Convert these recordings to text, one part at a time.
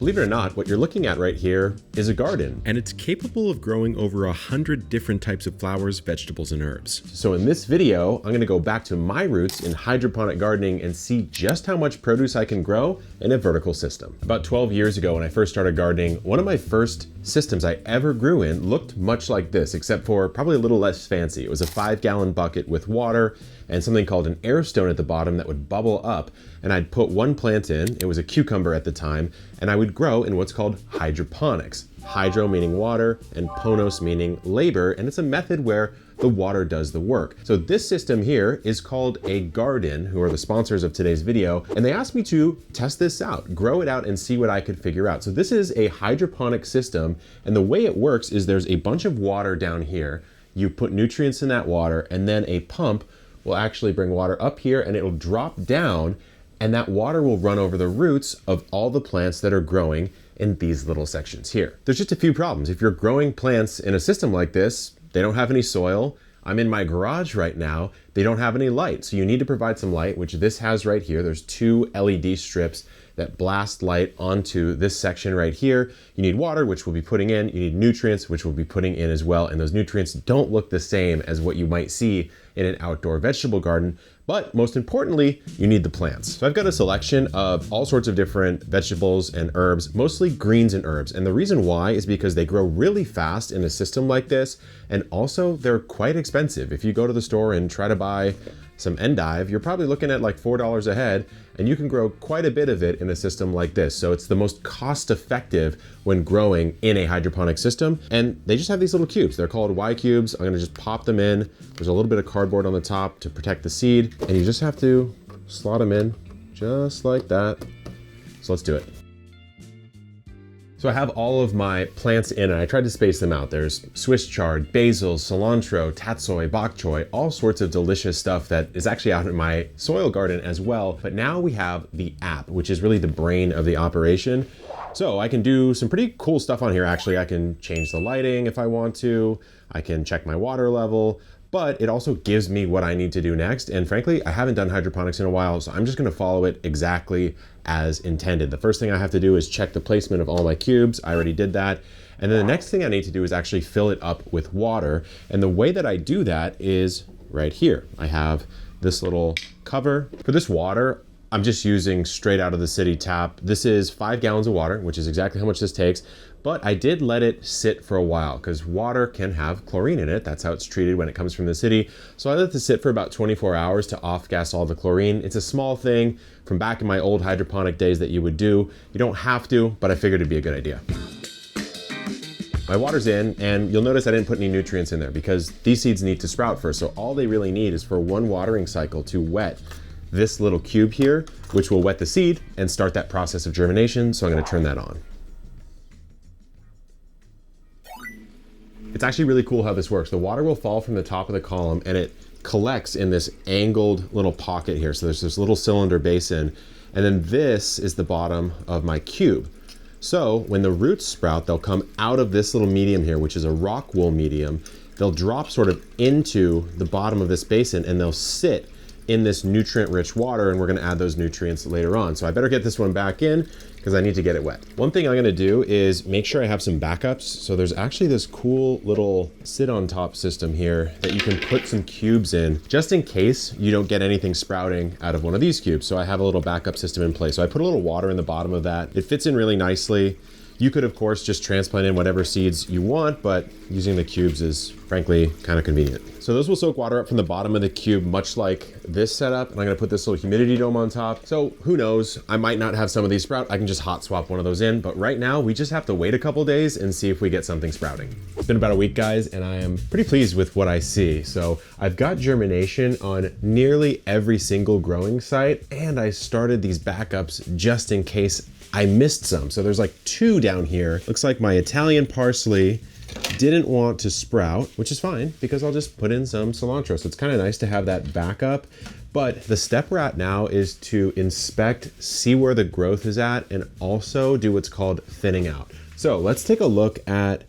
Believe it or not, what you're looking at right here is a garden, and it's capable of growing over 100 different types of flowers, vegetables, and herbs. So in this video, I'm gonna go back to my roots in hydroponic gardening and see just how much produce I can grow in a vertical system. About 12 years ago, when I first started gardening, one of my first systems I ever grew in looked much like this, except for probably a little less fancy. It was a 5-gallon bucket with water and something called an air stone at the bottom that would bubble up, and I'd put one plant in, it was a cucumber at the time, and I would grow in what's called hydroponics. Hydro meaning water and ponos meaning labor, and it's a method where the water does the work. So this system here is called a Gardyn, who are the sponsors of today's video, and they asked me to test this out, grow it out and see what I could figure out. So this is a hydroponic system, and the way it works is there's a bunch of water down here. You put nutrients in that water, and then a pump will actually bring water up here and it'll drop down, and that water will run over the roots of all the plants that are growing in these little sections here. There's just a few problems. If you're growing plants in a system like this, they don't have any soil. I'm in my garage right now. They don't have any light. So you need to provide some light, which this has right here. There's 2 LED strips that blast light onto this section right here. You need water, which we'll be putting in. You need nutrients, which we'll be putting in as well. And those nutrients don't look the same as what you might see in an outdoor vegetable garden. But most importantly, you need the plants. So I've got a selection of all sorts of different vegetables and herbs, mostly greens and herbs. And the reason why is because they grow really fast in a system like this. And also they're quite expensive. If you go to the store and try to buy some endive, you're probably looking at like $4 a head, and you can grow quite a bit of it in a system like this. So it's the most cost effective when growing in a hydroponic system. And they just have these little cubes. They're called Y cubes. I'm gonna just pop them in. There's a little bit of cardboard on the top to protect the seed, and you just have to slot them in just like that. So let's do it. So I have all of my plants in, and I tried to space them out. There's Swiss chard, basil, cilantro, tatsoi, bok choy, all sorts of delicious stuff that is actually out in my soil garden as well. But now we have the app, which is really the brain of the operation. So I can do some pretty cool stuff on here. Actually, I can change the lighting if I want to. I can check my water level, but it also gives me what I need to do next. And frankly, I haven't done hydroponics in a while, so I'm just gonna follow it exactly as intended. The first thing I have to do is check the placement of all my cubes. I already did that. And then the next thing I need to do is actually fill it up with water. And the way that I do that is right here. I have this little cover. For this water, I'm just using straight out of the city tap. This is 5 gallons of water, which is exactly how much this takes. But I did let it sit for a while because water can have chlorine in it. That's how it's treated when it comes from the city. So I let it sit for about 24 hours to off-gas all the chlorine. It's a small thing from back in my old hydroponic days that you would do. You don't have to, but I figured it'd be a good idea. My water's in, and you'll notice I didn't put any nutrients in there because these seeds need to sprout first. So all they really need is for one watering cycle to wet this little cube here, which will wet the seed and start that process of germination. So I'm gonna turn that on. It's actually really cool how this works. The water will fall from the top of the column and it collects in this angled little pocket here. So there's this little cylinder basin, and then this is the bottom of my cube. So when the roots sprout, they'll come out of this little medium here, which is a rock wool medium. They'll drop sort of into the bottom of this basin, and they'll sit in this nutrient-rich water, and we're gonna add those nutrients later on. So I better get this one back in because I need to get it wet. One thing I'm gonna do is make sure I have some backups. So there's actually this cool little sit on top system here that you can put some cubes in just in case you don't get anything sprouting out of one of these cubes. So I have a little backup system in place. So I put a little water in the bottom of that. It fits in really nicely. You could, of course, just transplant in whatever seeds you want, but using the cubes is frankly kind of convenient. So those will soak water up from the bottom of the cube, much like this setup. And I'm gonna put this little humidity dome on top. So who knows, I might not have some of these sprout. I can just hot swap one of those in, but right now we just have to wait a couple days and see if we get something sprouting. It's been about a week, guys, and I am pretty pleased with what I see. So I've got germination on nearly every single growing site, and I started these backups just in case I missed some. So there's like 2 down here. Looks like my Italian parsley didn't want to sprout, which is fine because I'll just put in some cilantro. So it's kind of nice to have that backup. But the step we're at now is to inspect, see where the growth is at, and also do what's called thinning out. So let's take a look at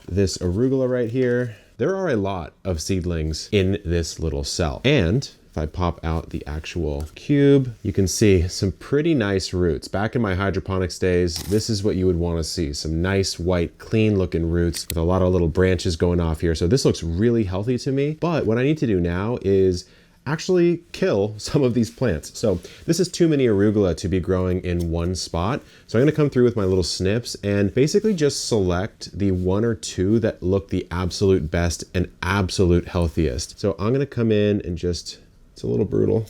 this arugula right here. There are a lot of seedlings in this little cell. And If I pop out the actual cube, you can see some pretty nice roots. Back in my hydroponics days, this is what you would want to see. Some nice, white, clean looking roots with a lot of little branches going off here. So this looks really healthy to me. But what I need to do now is actually kill some of these plants. So this is too many arugula to be growing in one spot. So I'm gonna come through with my little snips and basically just select the 1 or 2 that look the absolute best and absolute healthiest. So I'm gonna come in and just, it's a little brutal.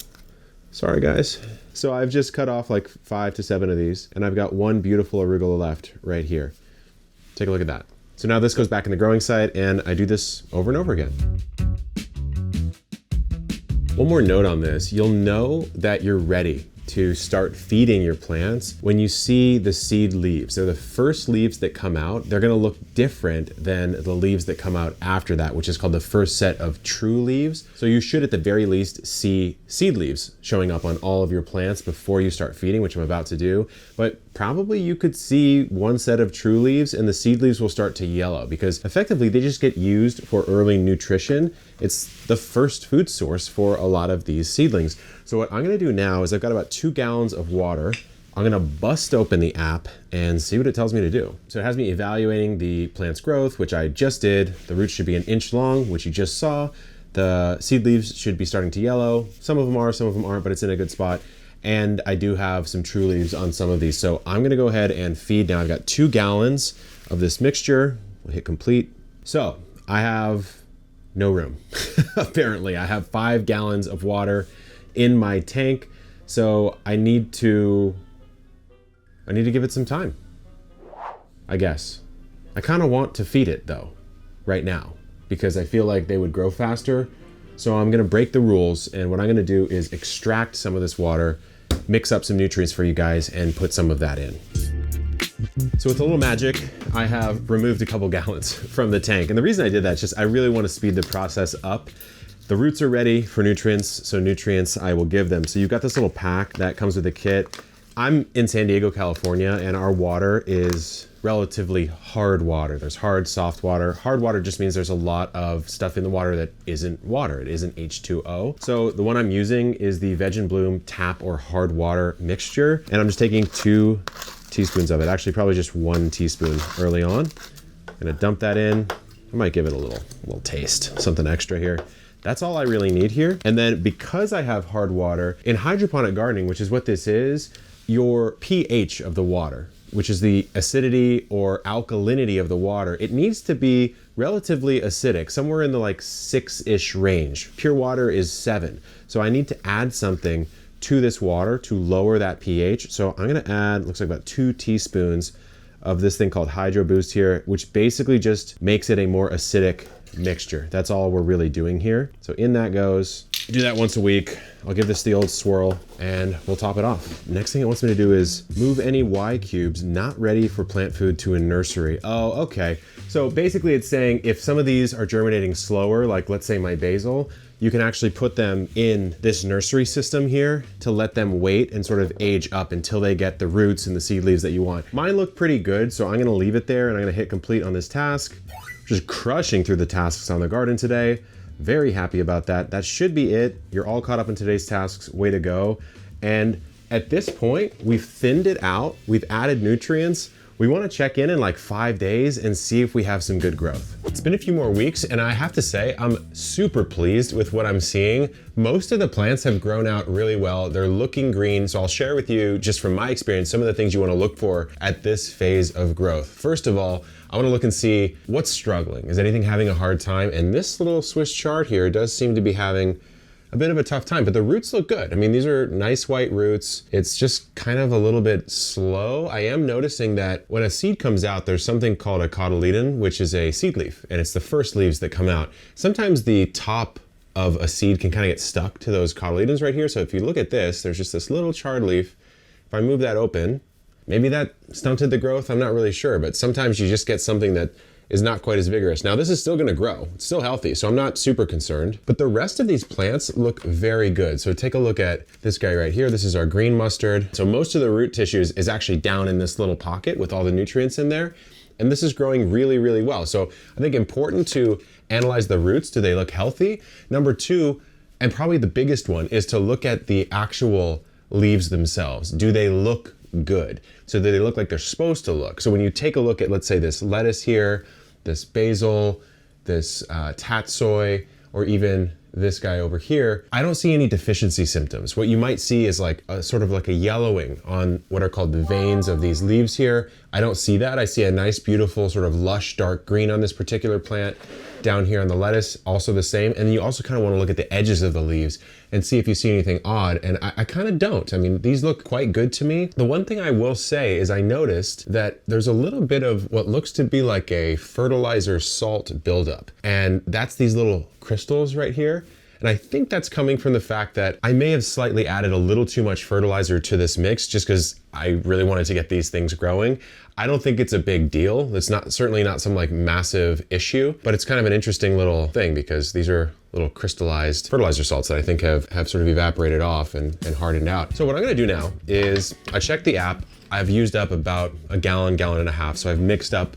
Sorry guys. So I've just cut off like 5 to 7 of these and I've got 1 beautiful arugula left right here. Take a look at that. So now this goes back in the growing site and I do this over and over again. One more note on this, you'll know that you're ready to start feeding your plants when you see the seed leaves. They're the first leaves that come out. They're gonna look different than the leaves that come out after that, which is called the first set of true leaves. So you should at the very least see seed leaves showing up on all of your plants before you start feeding, which I'm about to do. But probably you could see 1 set of true leaves and the seed leaves will start to yellow because effectively they just get used for early nutrition. It's the first food source for a lot of these seedlings. So what I'm gonna do now is I've got about 2 gallons of water. I'm gonna bust open the app and see what it tells me to do. So it has me evaluating the plant's growth, which I just did. The roots should be 1 inch long, which you just saw. The seed leaves should be starting to yellow. Some of them are, some of them aren't, but it's in a good spot. And I do have some true leaves on some of these. So I'm gonna go ahead and feed now. I've got 2 gallons of this mixture. We'll hit complete. So I have no room. Apparently, I have 5 gallons of water in my tank. So I need to give it some time, I guess. I kind of want to feed it though, right now, because I feel like they would grow faster. So I'm gonna break the rules, and what I'm gonna do is extract some of this water, mix up some nutrients for you guys, and put some of that in. So with a little magic, I have removed a couple gallons from the tank. And the reason I did that is just I really want to speed the process up. The roots are ready for nutrients, so nutrients I will give them. So you've got this little pack that comes with a kit. I'm in San Diego, California, and our water is relatively hard water. There's hard, soft water. Hard water just means there's a lot of stuff in the water that isn't water. It isn't H2O. So the one I'm using is the Veg and Bloom tap or hard water mixture. And I'm just taking 2 teaspoons of it. Actually, probably just 1 teaspoon early on. I'm gonna dump that in. I might give it a little taste, something extra here. That's all I really need here. And then because I have hard water, in hydroponic gardening, which is what this is, your pH of the water, which is the acidity or alkalinity of the water, it needs to be relatively acidic, somewhere in the like 6-ish range. Pure water is 7. So I need to add something to this water to lower that pH. So I'm gonna add, looks like about 2 teaspoons of this thing called Hydro Boost here, which basically just makes it a more acidic mixture. That's all we're really doing here. So in that goes. Do that once a week. I'll give this the old swirl and we'll top it off. Next thing it wants me to do is move any Y cubes not ready for plant food to a nursery. Oh, okay. So basically it's saying if some of these are germinating slower, like let's say my basil, you can actually put them in this nursery system here to let them wait and sort of age up until they get the roots and the seed leaves that you want. Mine look pretty good, so I'm gonna leave it there and I'm gonna hit complete on this task. Just crushing through the tasks on the garden today. Very happy about that. That should be it. You're all caught up in today's tasks. Way to go. And at this point, we've thinned it out. We've added nutrients. We want to check in like 5 days and see if we have some good growth. It's been a few more weeks and I have to say I'm super pleased with what I'm seeing. Most of the plants have grown out really well. They're looking green. So I'll share with you, just from my experience, some of the things you want to look for at this phase of growth. First of all, I want to look and see what's struggling. Is anything having a hard time? And this little Swiss chart here does seem to be having a bit of a tough time, but the roots look good. I mean, these are nice white roots. It's just kind of a little bit slow. I am noticing that when a seed comes out, there's something called a cotyledon, which is a seed leaf, and it's the first leaves that come out. Sometimes the top of a seed can kind of get stuck to those cotyledons right here. So if you look at this, there's just this little charred leaf. If I move that open, maybe that stunted the growth, I'm not really sure, but sometimes you just get something that is not quite as vigorous. Now this is still gonna grow, it's still healthy, so I'm not super concerned, but the rest of these plants look very good. So take a look at this guy right here. This is our green mustard. So most of the root tissues is actually down in this little pocket with all the nutrients in there. And this is growing really, really well. So I think important to analyze the roots. Do they look healthy? Number two, And probably the biggest one is to look at the actual leaves themselves. Do they look good? So do they look like they're supposed to look? So when you take a look at, let's say, this lettuce here, this basil, this tatsoi, or even this guy over here, I don't see any deficiency symptoms. What you might see is like a sort of like a yellowing on what are called the veins of these leaves here. I don't see that. I see a nice, beautiful, sort of lush, dark green on this particular plant. Down here on the lettuce, also the same. And you also kind of want to look at the edges of the leaves and see if you see anything odd. And I kind of don't. I mean, these look quite good to me. The one thing I will say is I noticed that there's a little bit of what looks to be like a fertilizer salt buildup. And that's these little crystals right here. And I think that's coming from the fact that I may have slightly added a little too much fertilizer to this mix just because I really wanted to get these things growing. I don't think it's a big deal. It's certainly not some like massive issue, but it's kind of an interesting little thing because these are little crystallized fertilizer salts that I think have sort of evaporated off and hardened out. So what I'm gonna do now is I checked the app. I've used up about a gallon and a half. So I've mixed up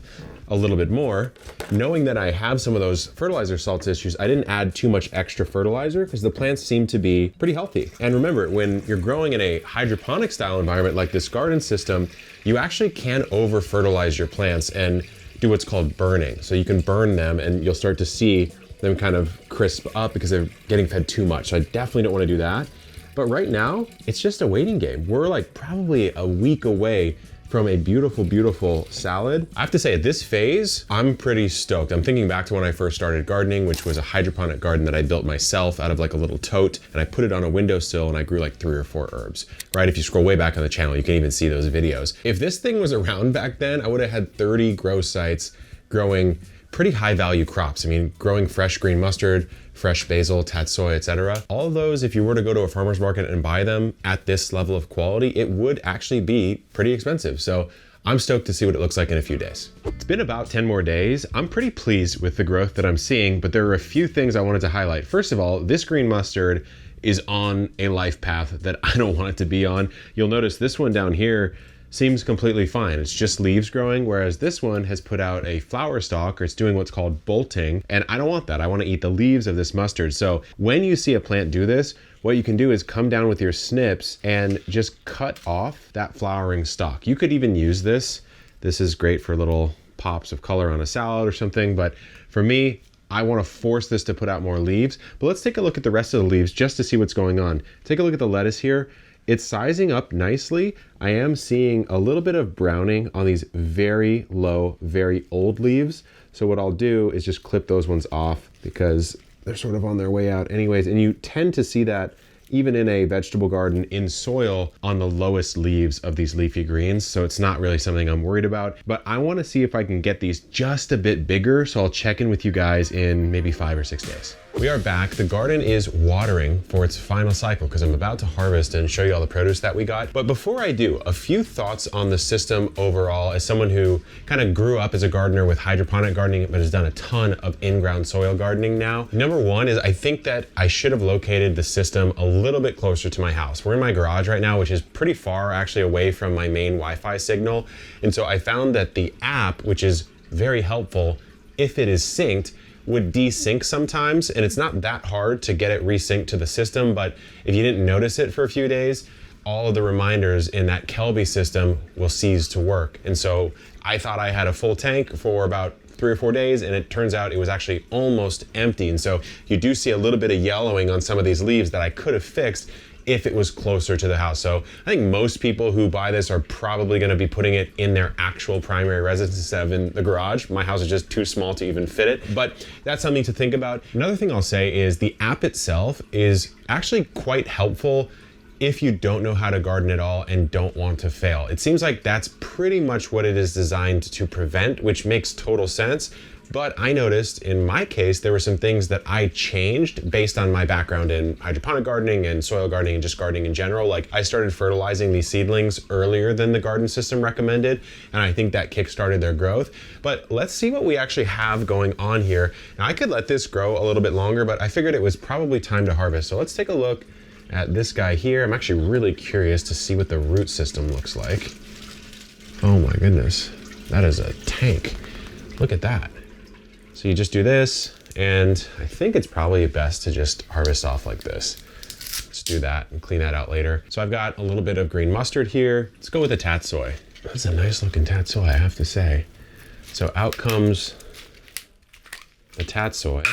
a little bit more. Knowing that I have some of those fertilizer salts issues, I didn't add too much extra fertilizer because the plants seem to be pretty healthy. And remember, when you're growing in a hydroponic style environment like this garden system, you actually can over fertilize your plants and do what's called burning. So you can burn them and you'll start to see them kind of crisp up because they're getting fed too much. So I definitely don't want to do that. But right now, it's just a waiting game. We're like probably a week away from a beautiful, beautiful salad. I have to say, at this phase, I'm pretty stoked. I'm thinking back to when I first started gardening, which was a hydroponic garden that I built myself out of like a little tote, and I put it on a windowsill and I grew like 3 or 4 herbs, right? If you scroll way back on the channel, you can even see those videos. If this thing was around back then, I would have had 30 grow sites growing pretty high value crops. I mean, growing fresh green mustard, fresh basil, tatsoi, etc. All of those, if you were to go to a farmer's market and buy them at this level of quality, it would actually be pretty expensive. So I'm stoked to see what it looks like in a few days. It's been about 10 more days. I'm pretty pleased with the growth that I'm seeing, but there are a few things I wanted to highlight. First of all, this green mustard is on a life path that I don't want it to be on. You'll notice this one down here seems completely fine. It's just leaves growing, whereas this one has put out a flower stalk, or it's doing what's called bolting, and I don't want that. I want to eat the leaves of this mustard. So when you see a plant do this, what you can do is come down with your snips and just cut off that flowering stalk. You could even use this. This is great for little pops of color on a salad or something, but for me, I want to force this to put out more leaves. But let's take a look at the rest of the leaves just to see what's going on. Take a look at the lettuce here. It's sizing up nicely. I am seeing a little bit of browning on these very low, very old leaves. So what I'll do is just clip those ones off because they're sort of on their way out anyways. And you tend to see that even in a vegetable garden in soil on the lowest leaves of these leafy greens. So it's not really something I'm worried about, but I want to see if I can get these just a bit bigger. So I'll check in with you guys in maybe 5 or 6 days. We are back. The garden is watering for its final cycle because I'm about to harvest and show you all the produce that we got. But before I do, a few thoughts on the system overall as someone who kind of grew up as a gardener with hydroponic gardening, but has done a ton of in-ground soil gardening now. Number one is I think that I should have located the system a little bit closer to my house. We're in my garage right now, which is pretty far actually away from my main Wi-Fi signal. And so I found that the app, which is very helpful if it is synced, would desync sometimes, and it's not that hard to get it resynced to the system, but if you didn't notice it for a few days, all of the reminders in that Kelby system will cease to work. And so I thought I had a full tank for about 3 or 4 days, and it turns out it was actually almost empty. And so you do see a little bit of yellowing on some of these leaves that I could have fixed if it was closer to the house. So I think most people who buy this are probably gonna be putting it in their actual primary residence instead of in the garage. My house is just too small to even fit it, but that's something to think about. Another thing I'll say is the app itself is actually quite helpful if you don't know how to garden at all and don't want to fail. It seems like that's pretty much what it is designed to prevent, which makes total sense. But I noticed in my case, there were some things that I changed based on my background in hydroponic gardening and soil gardening and just gardening in general. Like I started fertilizing these seedlings earlier than the garden system recommended, and I think that kickstarted their growth. But let's see what we actually have going on here. Now I could let this grow a little bit longer, but I figured it was probably time to harvest. So let's take a look at this guy here. I'm actually really curious to see what the root system looks like. Oh my goodness, that is a tank. Look at that. So you just do this And I think it's probably best to just harvest off like this. Let's do that and clean that out later. So I've got a little bit of green mustard here. Let's go with the tatsoi. That's a nice looking tatsoi, I have to say. So out comes the tatsoi.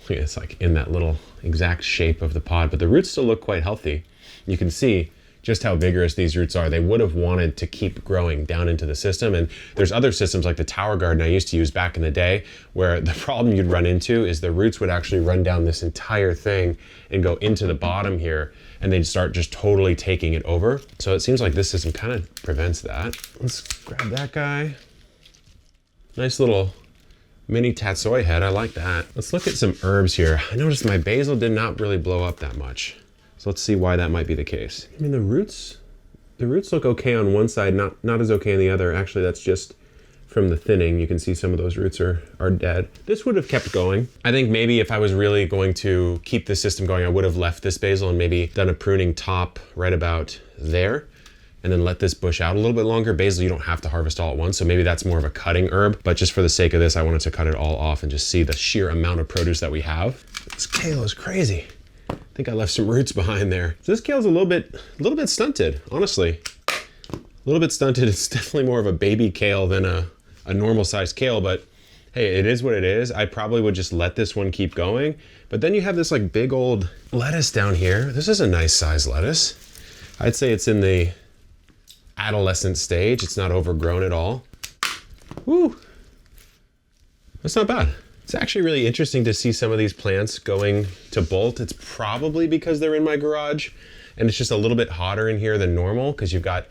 It's like in that little exact shape of the pod, but the roots still look quite healthy. You can see just how vigorous these roots are. They would have wanted to keep growing down into the system. And there's other systems like the tower garden I used to use back in the day, where the problem you'd run into is the roots would actually run down this entire thing and go into the bottom here, and they'd start just totally taking it over. So it seems like this system kind of prevents that. Let's grab that guy. Nice little mini tatsoi head, I like that. Let's look at some herbs here. I noticed my basil did not really blow up that much. So let's see why that might be the case. I mean, the roots look okay on one side, not as okay on the other. Actually, that's just from the thinning. You can see some of those roots are dead. This would have kept going. I think maybe if I was really going to keep the system going, I would have left this basil and maybe done a pruning top right about there, and then let this bush out a little bit longer. Basil, you don't have to harvest all at once, so maybe that's more of a cutting herb, but just for the sake of this, I wanted to cut it all off and just see the sheer amount of produce that we have. This kale is crazy. I think I left some roots behind there. So this kale's a little bit stunted, honestly. A little bit stunted. It's definitely more of a baby kale than a normal sized kale, but hey, it is what it is. I probably would just let this one keep going. But then you have this like big old lettuce down here. This is a nice size lettuce. I'd say it's in the adolescent stage. It's not overgrown at all. Woo! That's not bad. It's actually really interesting to see some of these plants going to bolt. It's probably because they're in my garage and it's just a little bit hotter in here than normal because you've got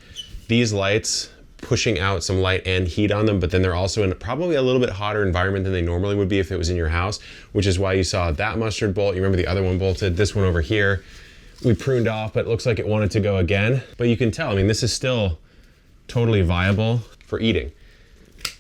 these lights pushing out some light and heat on them, but then they're also in probably a little bit hotter environment than they normally would be if it was in your house, which is why you saw that mustard bolt. You remember the other one bolted, this one over here we pruned off, but it looks like it wanted to go again. But you can tell, I mean, this is still totally viable for eating.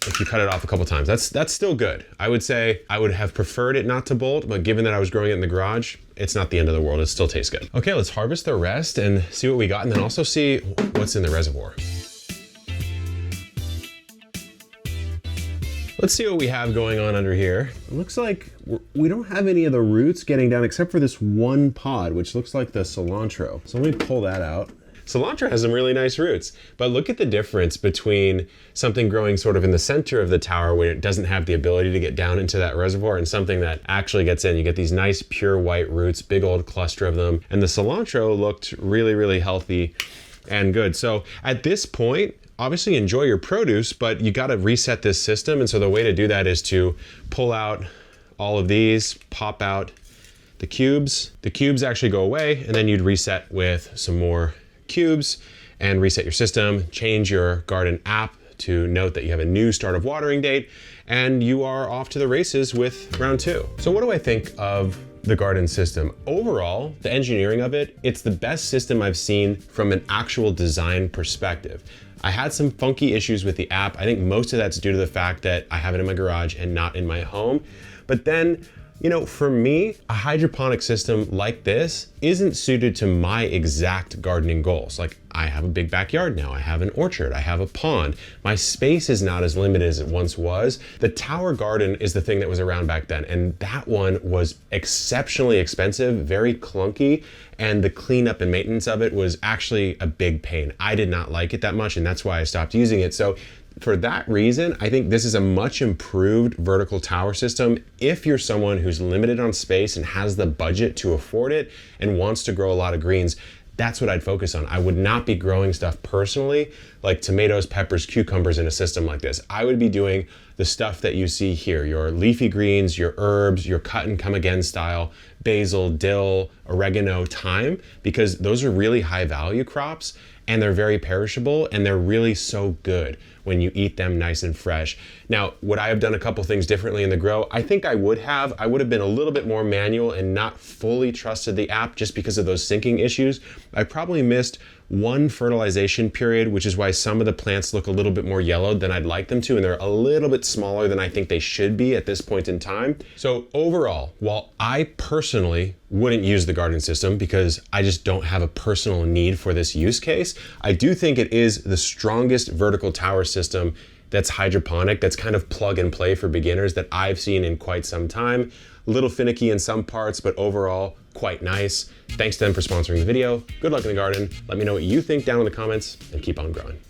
If you cut it off a couple times, that's still good. I would say I would have preferred it not to bolt, but given that I was growing it in the garage, it's not the end of the world. It still tastes good. Okay, let's harvest the rest and see what we got, and then also see what's in the reservoir. Let's see what we have going on under here. It looks like we don't have any of the roots getting down except for this one pod, which looks like the cilantro. So let me pull that out. Cilantro has some really nice roots, but look at the difference between something growing sort of in the center of the tower where it doesn't have the ability to get down into that reservoir and something that actually gets in. You get these nice pure white roots, big old cluster of them. And the cilantro looked really, really healthy and good. So at this point, obviously enjoy your produce, but you got to reset this system. And so the way to do that is to pull out all of these, pop out the cubes. The cubes actually go away, and then you'd reset with some more cubes and reset your system, change your Gardyn app to note that you have a new start of watering date, and you are off to the races with round 2. So what do I think of the Gardyn system? Overall, the engineering of it, it's the best system I've seen from an actual design perspective. I had some funky issues with the app. I think most of that's due to the fact that I have it in my garage and not in my home. But then, you know, for me, a hydroponic system like this isn't suited to my exact gardening goals. Like, I have a big backyard now, I have an orchard, I have a pond. My space is not as limited as it once was. The tower garden is the thing that was around back then, and that one was exceptionally expensive, very clunky, and the cleanup and maintenance of it was actually a big pain. I did not like it that much, and that's why I stopped using it. So for that reason, I think this is a much improved vertical tower system. If you're someone who's limited on space and has the budget to afford it and wants to grow a lot of greens, that's what I'd focus on. I would not be growing stuff personally, like tomatoes, peppers, cucumbers in a system like this. I would be doing the stuff that you see here, your leafy greens, your herbs, your cut and come again style, basil, dill, oregano, thyme, because those are really high value crops and they're very perishable and they're really so good when you eat them nice and fresh. Now, would I have done a couple things differently in the grow? I think I would have. I would have been a little bit more manual and not fully trusted the app just because of those syncing issues. I probably missed one fertilization period, which is why some of the plants look a little bit more yellowed than I'd like them to, and they're a little bit smaller than I think they should be at this point in time. So overall, while I personally wouldn't use the Gardyn system because I just don't have a personal need for this use case, I do think it is the strongest vertical tower system that's hydroponic, that's kind of plug and play for beginners that I've seen in quite some time. A little finicky in some parts, but overall quite nice. Thanks to them for sponsoring the video. Good luck in the garden. Let me know what you think down in the comments and keep on growing.